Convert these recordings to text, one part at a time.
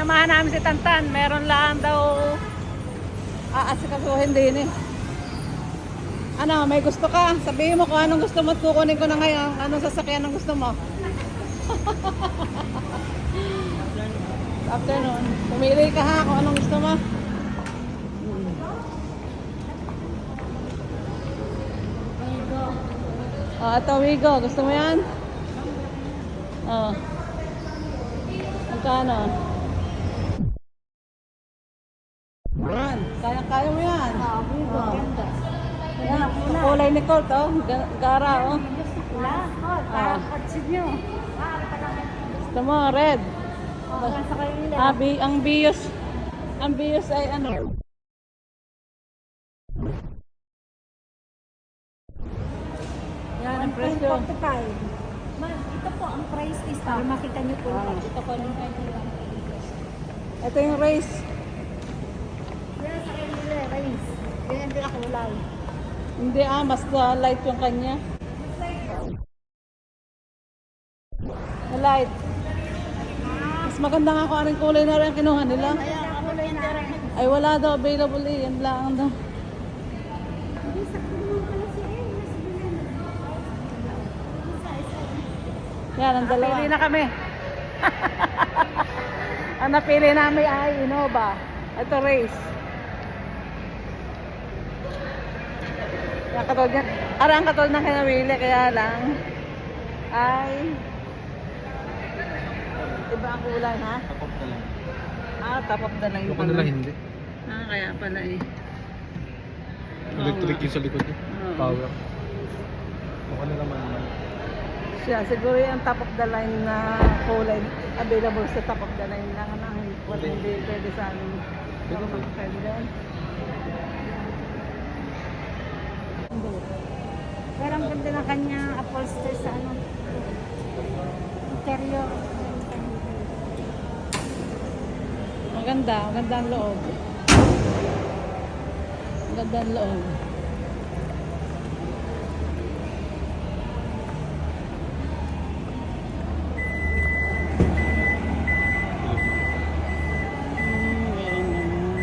Sinamahan namin si Tantan. Meron lang daw aasikasuhin din eh. Ano, may gusto ka? Sabihin mo kung anong gusto mo at kukunin ko na ngayon. Anong sasakyan ang gusto mo? Afternoon. Pumili ka ha kung anong gusto mo. Oh, ito Wigo. Gusto mo yan? Oh. Magkano? Yan. Kaya mo yan. Wigo, ganda. Yan. Kulay ni Colt, oh. Gara, oh. Wala. Parang patsid nyo. Gusto mo, red. Sa kanila. Ang bios ay ano? Yan, ang presyo. 1.45. Ma'am, ito po ang price list. Para makita nyo po. Ito po yung Ito yung race. yan sa kanila, rice. Yan din ako kulay. Hindi mas light yung kanya. Light. Mas maganda nga kung anong kulay na rin kinuha nila. Kaya kulay na rin. Ay wala daw available eh. Yan lang daw. Hindi sa kulay pala siya eh. Yan, ang dalawa. Napili na kami. Ang napili namin ay Innova. Ito race. Yan katulad yan. Ang katulad ng kinawili. Kaya lang ay iba ang kulay ha? Tapos na lang. Top of the line Ako na lang hindi. Kaya pala eh. Electric yung sa likod niya. Oo. Power. Ako na naman naman. Siya, siguro yung top of the line na kulay available sa top of the line lang na hindi pwede sa amin. Pwede ba? Pwede din. Pero ang ganda ng kanya upholster sa ano. Interior. Maganda ang loob. Maganda ang loob. Meron naman.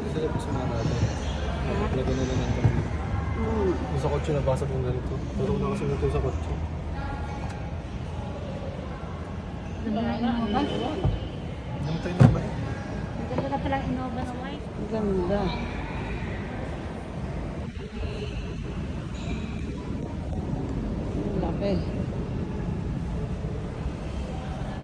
Sila po sa mga natin. Lagyan nila ng kami. Yung sa kotse nabasag yung ganito. Pero na kasi nito sa kotse. Namatay na ba? Ang ganda na palang Innova na white. Ganda. Ang laki.